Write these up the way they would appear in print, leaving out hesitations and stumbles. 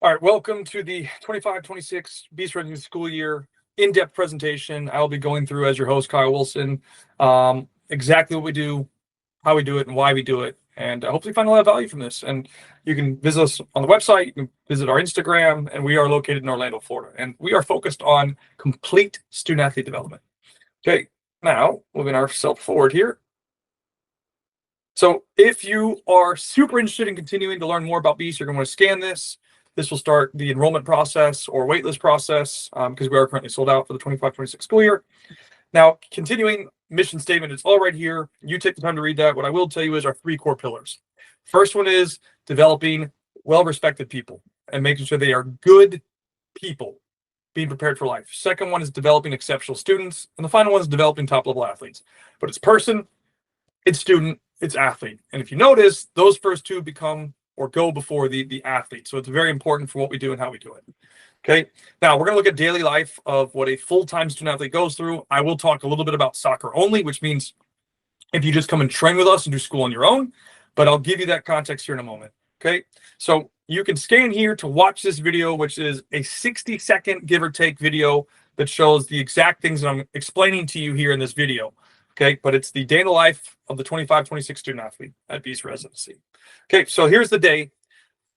All right, welcome to the 25-26 Beast Residency school year in-depth presentation. I'll be going through as your host, Kyle Wilson, exactly what we do, how we do it, and why we do it. And hopefully find a lot of value from this. And you can visit us on the website, you can visit our Instagram, and we are located in Orlando, Florida. And we are focused on complete student-athlete development. Okay, now moving ourselves forward here. So if you are super interested in continuing to learn more about Beast, you're going to want to scan this. This will start the enrollment process or waitlist process because we are currently sold out for the 25-26 school year. Now, continuing mission statement, it's all right here. You take the time to read that. What I will tell you is our 3 core pillars. First one is developing well-respected people and making sure they are good people, being prepared for life. Second one is developing exceptional students. And the final one is developing top-level athletes. But it's person, it's student, it's athlete. And if you notice, those first 2 become or go before the athlete. So it's very important for what we do and how we do it. Okay. Now we're going to look at daily life of what a full-time student athlete goes through. I will talk a little bit about soccer only, which means if you just come and train with us and do school on your own, but I'll give you that context here in a moment. Okay. So you can scan here to watch this video, which is a 60-second give or take video that shows the exact things that I'm explaining to you here in this video. Okay, but it's the day in the life of the 25-26 student athlete at Beast Residency. Okay, so here's the day.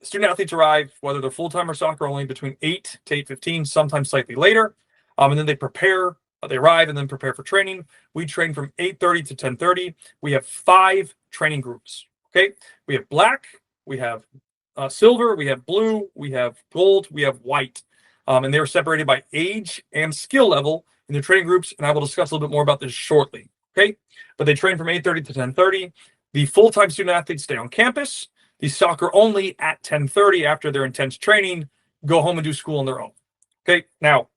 Student athletes arrive, whether they're full-time or soccer only, between 8 to 8:15, sometimes slightly later. And then they prepare, they arrive and then prepare for training. We train from 8:30 to 10:30. We have 5 training groups. Okay, we have black, we have silver, we have blue, we have gold, we have white. And they are separated by age and skill level in their training groups. And I will discuss a little bit more about this shortly. Okay, but they train from 8:30 to 10:30. The full-time student athletes stay on campus. The soccer only at 10:30 after their intense training go home and do school on their own. Okay, now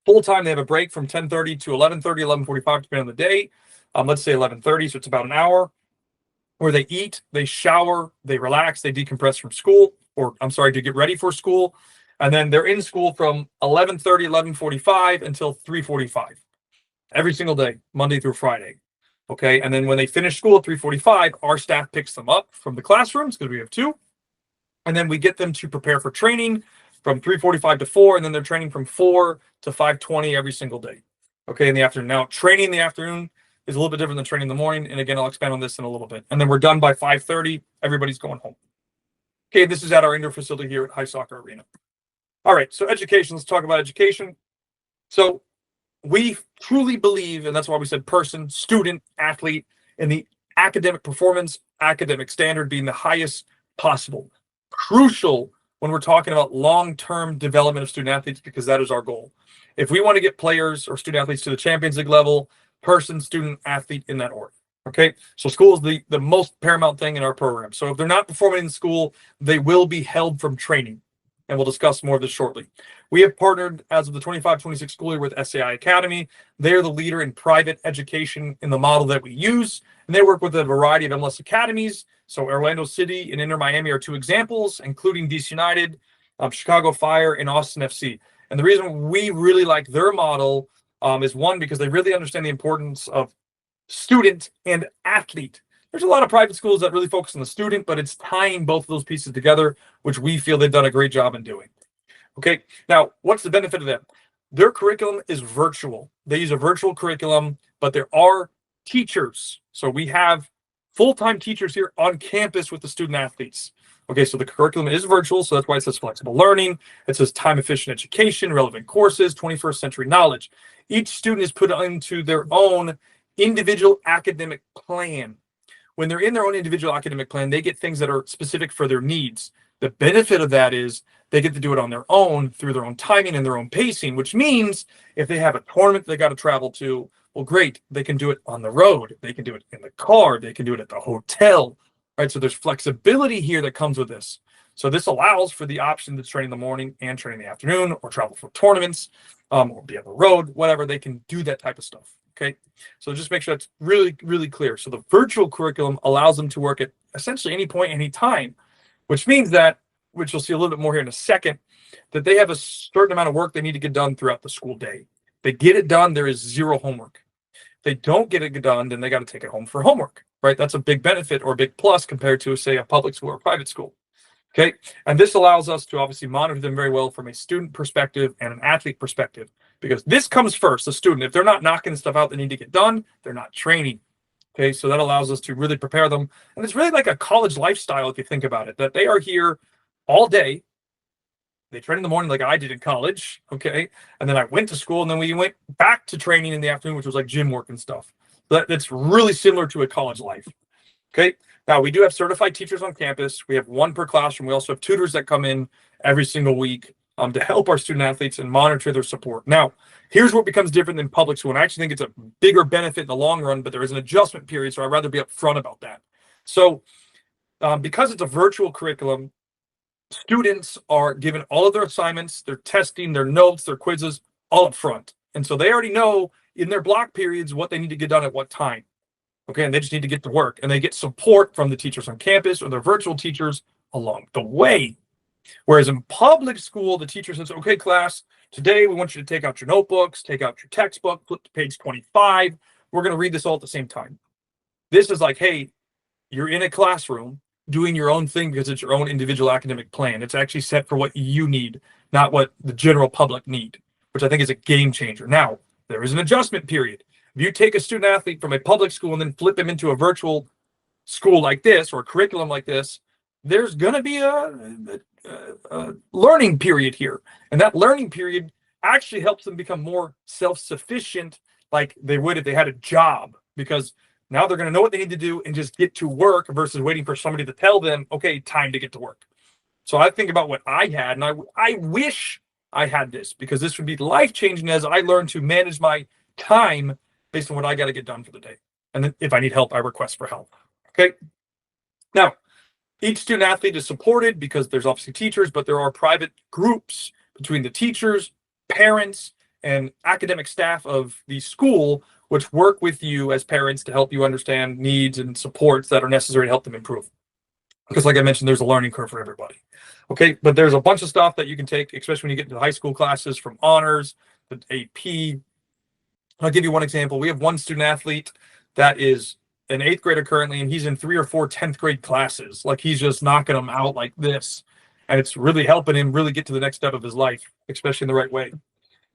full-time they have a break from 10:30 to 11:30, 11:45 depending on the day. Let's say 11:30, so it's about an hour where they eat, they shower, they relax, they decompress from school, or I'm sorry, to get ready for school, and then they're in school from 11:30, 11:45 until 3:45. Every single day, Monday through Friday. Okay. And then when they finish school at 3:45, our staff picks them up from the classrooms because we have 2. And then we get them to prepare for training from 3:45 to 4. And then they're training from 4 to 5:20 every single day. Okay. In the afternoon. Now, training in the afternoon is a little bit different than training in the morning. And again, I'll expand on this in a little bit. And then we're done by 5:30. Everybody's going home. Okay. This is at our indoor facility here at High Soccer Arena. All right. So education. Let's talk about education. So we truly believe, and that's why we said person, student, athlete, in the academic performance, academic standard being the highest possible. Crucial when we're talking about long-term development of student athletes, because that is our goal. If we want to get players or student athletes to the Champions League level, person, student, athlete in that order. Okay, so school is the most paramount thing in our program. So if they're not performing in school, they will be held from training. And we'll discuss more of this shortly. We have partnered as of the 25-26 school year with SAI Academy. They're the leader in private education in the model that we use. And they work with a variety of MLS academies. So Orlando City and Inter Miami are 2 examples, including DC United, Chicago Fire, and Austin FC. And the reason we really like their model is, one, because they really understand the importance of student and athlete. There's a lot of private schools that really focus on the student, but it's tying both of those pieces together, which we feel they've done a great job in doing. Okay, now what's the benefit of that? Their curriculum is virtual. They use a virtual curriculum, but there are teachers. So we have full-time teachers here on campus with the student athletes. Okay, so the curriculum is virtual, so that's why it says flexible learning. It says time-efficient education, relevant courses, 21st century knowledge. Each student is put into their own individual academic plan. When they're in their own individual academic plan, they get things that are specific for their needs. The benefit of that is they get to do it on their own through their own timing and their own pacing, which means if they have a tournament they got to travel to, well, great, they can do it on the road. They can do it in the car. They can do it at the hotel, right? So there's flexibility here that comes with this. So this allows for the option to train in the morning and train in the afternoon, or travel for tournaments, or be on the road, whatever. They can do that type of stuff. Okay, so just make sure that's really, really clear. So the virtual curriculum allows them to work at essentially any point, any time, which means that, which you'll see a little bit more here in a second, that they have a certain amount of work they need to get done throughout the school day. If they get it done, there is 0 homework. If they don't get it done, then they got to take it home for homework, right? That's a big benefit or a big plus compared to, say, a public school or private school. Okay. And this allows us to obviously monitor them very well from a student perspective and an athlete perspective, because this comes first. The student, if they're not knocking stuff out that need to get done, they're not training. Okay. So that allows us to really prepare them. And it's really like a college lifestyle, if you think about it, that they are here all day. They train in the morning like I did in college. Okay. And then I went to school, and then we went back to training in the afternoon, which was like gym work and stuff. That's really similar to a college life. Okay. Now, we do have certified teachers on campus. We have one per classroom. We also have tutors that come in every single week to help our student athletes and monitor their support. Now, here's what becomes different than public school. And I actually think it's a bigger benefit in the long run, but there is an adjustment period. So I'd rather be upfront about that. So because it's a virtual curriculum, students are given all of their assignments, their testing, their notes, their quizzes all up front. And so they already know in their block periods what they need to get done at what time. Okay, and they just need to get to work, and they get support from the teachers on campus or their virtual teachers along the way. Whereas in public school, the teacher says, okay, class, today we want you to take out your notebooks, take out your textbook, flip to page 25. We're going to read this all at the same time. This is like, hey, you're in a classroom doing your own thing because it's your own individual academic plan. It's actually set for what you need, not what the general public need, which I think is a game changer. Now, there is an adjustment period. If you take a student athlete from a public school and then flip him into a virtual school like this or a curriculum like this, there's going to be a learning period here. And that learning period actually helps them become more self-sufficient, like they would if they had a job, because now they're going to know what they need to do and just get to work versus waiting for somebody to tell them, okay, time to get to work. So I think about what I had, and I wish I had this, because this would be life-changing as I learn to manage my time based on what I got to get done for the day. And then if I need help, I request for help. Okay. Now, each student athlete is supported because there's obviously teachers, but there are private groups between the teachers, parents, and academic staff of the school, which work with you as parents to help you understand needs and supports that are necessary to help them improve. Because like I mentioned, there's a learning curve for everybody. Okay. But there's a bunch of stuff that you can take, especially when you get into high school classes, from honors, the AP. I'll give you one example. We have one student athlete that is an 8th grader currently, and he's in 3 or 4 10th grade classes. Like, he's just knocking them out like this. And it's really helping him really get to the next step of his life, especially in the right way.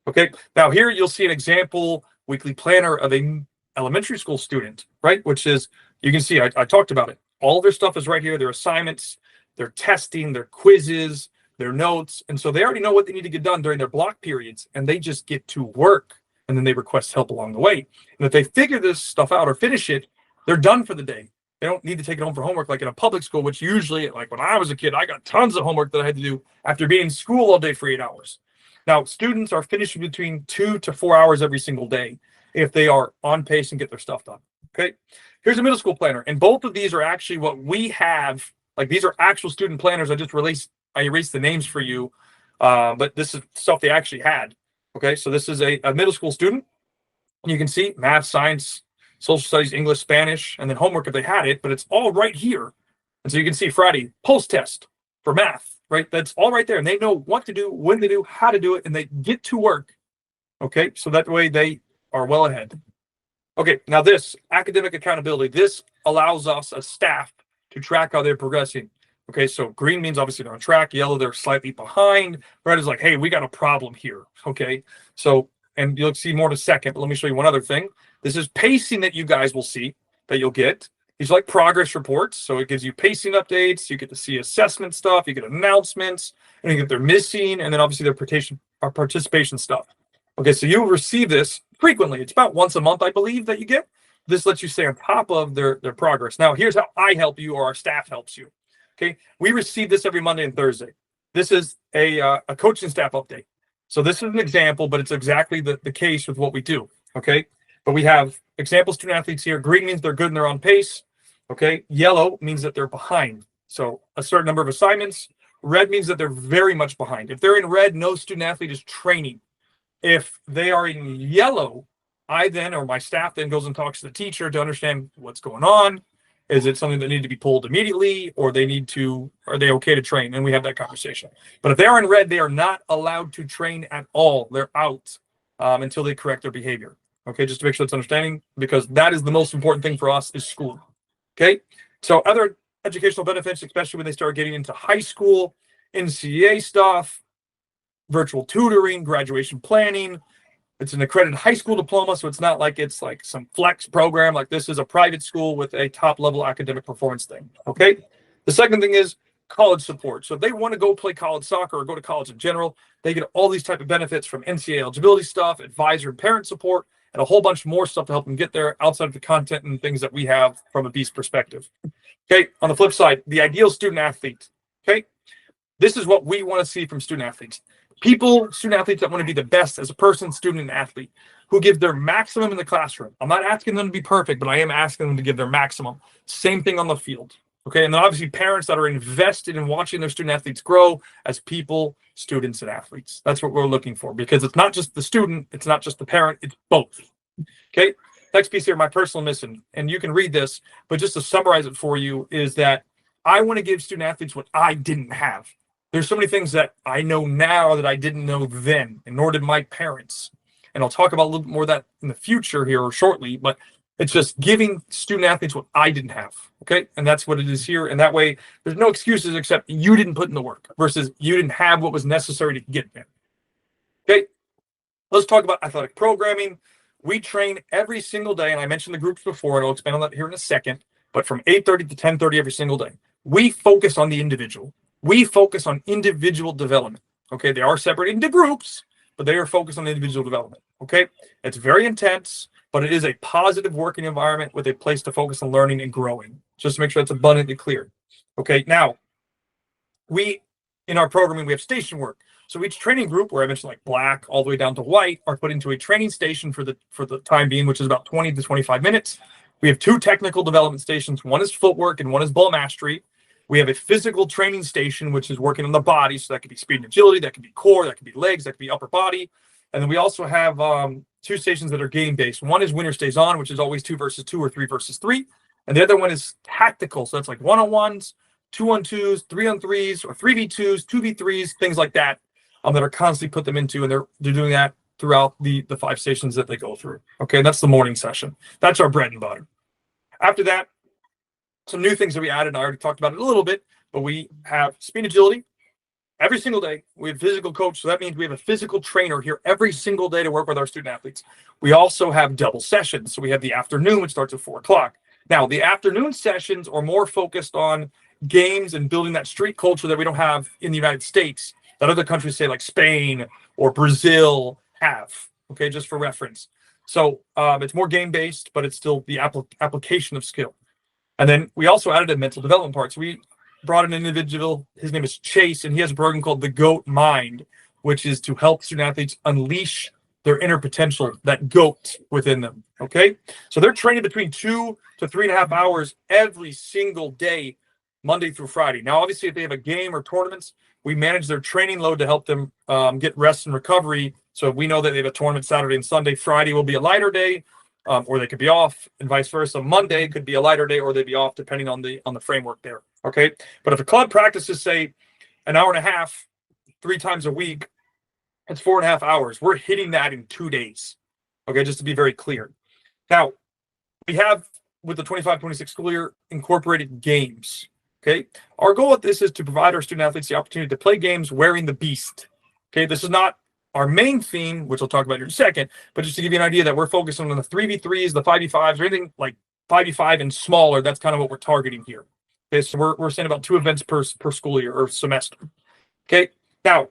Okay. Now here you'll see an example weekly planner of a elementary school student, right? Which is, you can see, I talked about it. All their stuff is right here. Their assignments, their testing, their quizzes, their notes. And so they already know what they need to get done during their block periods, and they just get to work. And then they request help along the way. And if they figure this stuff out or finish it, they're done for the day. They don't need to take it home for homework like in a public school, which usually, like when I was a kid, I got tons of homework that I had to do after being in school all day for 8 hours. Now, students are finishing between 2 to 4 hours every single day if they are on pace and get their stuff done. Okay. Here's a middle school planner. And both of these are actually what we have. Like, these are actual student planners. I erased the names for you. But this is stuff they actually had. Okay, so this is a middle school student. You can see math, science, social studies, English, Spanish, and then homework if they had it, but it's all right here. And so you can see Friday, post test for math, right? That's all right there. And they know what to do, when to do, how to do it, and they get to work. Okay, so that way they are well ahead. Okay, now this academic accountability, this allows us as staff to track how they're progressing. Okay, so green means obviously they're on track. Yellow, they're slightly behind. Red is like, hey, we got a problem here. Okay, so, and you'll see more in a second, but let me show you one other thing. This is pacing that you guys will see, that you'll get. These are like progress reports. So it gives you pacing updates. You get to see assessment stuff. You get announcements, and you get their missing, and then obviously their participation stuff. Okay, so you'll receive this frequently. It's about once a month, I believe, that you get. This lets you stay on top of their progress. Now, here's how I help you, or our staff helps you. Okay, we receive this every Monday and Thursday. This is a coaching staff update. So this is an example, but it's exactly the case with what we do. Okay, but we have example student athletes here. Green means they're good and they're on pace. Okay, yellow means that they're behind. So a certain number of assignments. Red means that they're very much behind. If they're in red, no student athlete is training. If they are in yellow, I then, or my staff then, goes and talks to the teacher to understand what's going on. Is it something that needs to be pulled immediately, or are they okay to train? And we have that conversation. But if they are in red, they are not allowed to train at all. They're out until they correct their behavior. Okay, just to make sure it's understanding, because that is the most important thing for us is school. Okay, so other educational benefits, especially when they start getting into high school, NCAA stuff, virtual tutoring, graduation planning. It's an accredited high school diploma, so it's not like it's like some flex program. Like this is a private school with a top level academic performance thing. Okay. The second thing is college support. So if they want to go play college soccer or go to college in general, they get all these type of benefits from NCAA eligibility stuff, advisor and parent support, and a whole bunch more stuff to help them get there outside of the content and things that we have from a Beast perspective. Okay. On the flip side, the ideal student athlete. Okay. This is what we want to see from student athletes. Student athletes that want to be the best as a person, student, and athlete, who give their maximum in the classroom. I'm not asking them to be perfect, but I am asking them to give their maximum. Same thing on the field. Okay. And then obviously parents that are invested in watching their student athletes grow as people, students, and athletes. That's what we're looking for, because it's not just the student, it's not just the parent, it's both. Okay. Next piece here, my personal mission, and you can read this, but just to summarize it for you, is that I want to give student athletes what I didn't have. There's so many things that I know now that I didn't know then, and nor did my parents. And I'll talk about a little bit more of that in the future here or shortly, but it's just giving student athletes what I didn't have. Okay. And that's what it is here. And that way there's no excuses except you didn't put in the work versus you didn't have what was necessary to get there. Okay. Let's talk about athletic programming. We train every single day. And I mentioned the groups before, and I'll expand on that here in a second, but from 8:30 to 10:30 every single day, we focus on the individual. We focus on individual development. Okay. They are separated into groups, but they are focused on individual development. Okay. It's very intense, but it is a positive working environment with a place to focus on learning and growing. Just to make sure that's abundantly clear. Okay. Now, in our programming, we have station work. So each training group, where I mentioned like black all the way down to white, are put into a training station for the time being, which is about 20 to 25 minutes. We have 2 technical development stations. One is footwork and one is ball mastery. We have a physical training station, which is working on the body. So that could be speed and agility, that could be core, that could be legs, that could be upper body. And then we also have 2 stations that are game-based. One is winner stays on, which is always 2 versus 2 or 3 versus 3. And the other one is tactical. So that's like 1-on-1s, 2-on-2s, 3-on-3s, or 3v2s, 2v3s, things like that, that are constantly put them into. And they're doing that throughout the 5 stations that they go through. Okay, and that's the morning session. That's our bread and butter. After that, some new things that we added, and I already talked about it a little bit, but we have speed agility every single day. We have physical coach, so that means we have a physical trainer here every single day to work with our student athletes. We also have double sessions, so we have the afternoon, which starts at 4 o'clock. Now, the afternoon sessions are more focused on games and building that street culture that we don't have in the United States, that other countries, say like Spain or Brazil, have. Okay, just for reference. So it's more game-based, but it's still the application of skill. And then we also added a mental development part. So we brought in an individual, his name is Chase, and he has a program called the GOAT Mind, which is to help student athletes unleash their inner potential, that GOAT within them. Okay. So they're training between 2 to 3.5 hours every single day, Monday through Friday. Now, obviously, if they have a game or tournaments, we manage their training load to help them get rest and recovery. So if we know that they have a tournament Saturday and Sunday, Friday will be a lighter day. Or they could be off, and vice versa. Monday could be a lighter day, or they'd be off depending on the framework there. Okay, but if a club practices, say, an hour and a half, 3 times a week, it's 4.5 hours. We're hitting that in 2 days. Okay, just to be very clear. Now, we have, with the 25-26 school year, incorporated games. Okay, our goal with this is to provide our student athletes the opportunity to play games wearing the beast. Okay, this is not our main theme, which I'll talk about here in a second, but just to give you an idea that we're focusing on the 3v3s, the 5v5s, or anything like 5v5 and smaller. That's kind of what we're targeting here. Okay, so we're saying about 2 events per school year or semester. Okay, now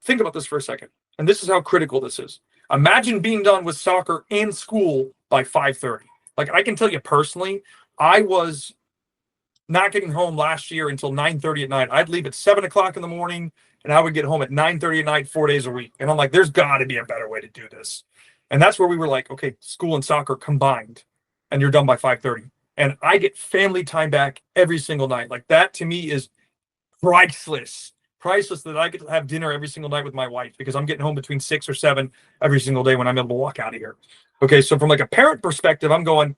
think about this for a second, and this is how critical this is. Imagine being done with soccer in school by 5:30. Like, I can tell you personally, I was not getting home last year until 9:30 at night. I'd leave at 7 o'clock in the morning, and I would get home at 9:30 at night, 4 days a week. And I'm like, there's got to be a better way to do this. And that's where we were like, okay, school and soccer combined, and you're done by 5:30. And I get family time back every single night. Like, that to me is priceless. Priceless that I get to have dinner every single night with my wife, because I'm getting home between 6 or 7 every single day when I'm able to walk out of here. Okay, so from like a parent perspective, I'm going,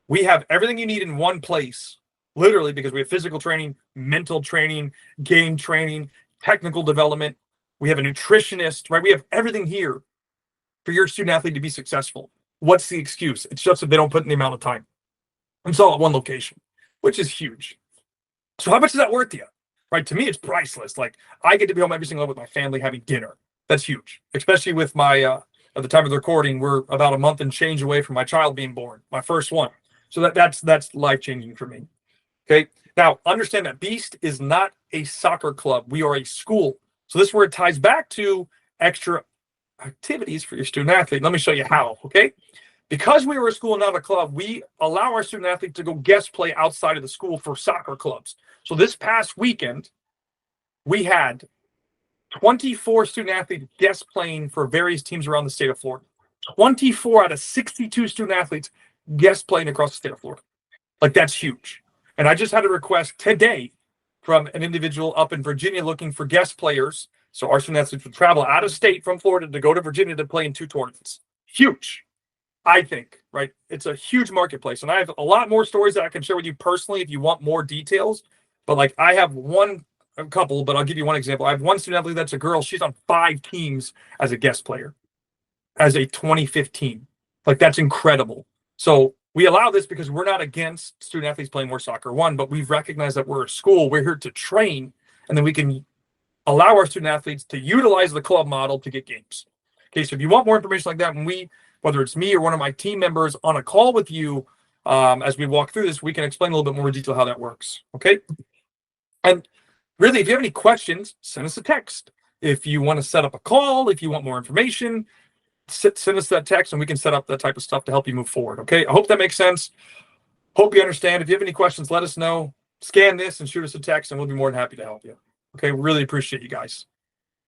we have everything you need in one place, literally, because we have physical training, mental training, game training, technical development. We have a nutritionist, right? We have everything here for your student athlete to be successful. What's the excuse? It's just that they don't put in the amount of time. It's all at one location, which is huge. So how much is that worth to you? Right? To me, it's priceless. Like I get to be home every single day with my family having dinner. That's huge, especially with my at the time of the recording, we're about a month and change away from my child being born, my first one. So that's life changing for me. Okay. Now understand that Beast is not a soccer club. We are a school. So this is where it ties back to extra activities for your student athlete. Let me show you how. Okay. Because we were a school and not a club, we allow our student athletes to go guest play outside of the school for soccer clubs. So this past weekend, we had 24 student athletes guest playing for various teams around the state of Florida. 24 out of 62 student athletes guest playing across the state of Florida. Like that's huge. And I just had a request today from an individual up in Virginia looking for guest players. So our student athletes would travel out of state from Florida to go to Virginia to play in 2 tournaments. Huge. I think, right? It's a huge marketplace. And I have a lot more stories that I can share with you personally if you want more details. But like I have a couple, but I'll give you one example. I have one student athlete that's a girl. She's on 5 teams as a guest player as a 2015. Like that's incredible. So we allow this because we're not against student athletes playing more soccer, one, but we've recognized that we're a school. We're here to train, and then we can allow our student athletes to utilize the club model to get games. Okay, so if you want more information like that, whether it's me or one of my team members on a call with you, as we walk through this, we can explain a little bit more detail how that works. Okay, and really, if you have any questions, send us a text. If you want to set up a call, if you want more information, send us that text and we can set up that type of stuff to help you move forward. Okay, I hope that makes sense. Hope you understand. If you have any questions, let us know. Scan this and shoot us a text, and we'll be more than happy to help you. Okay, really appreciate you guys.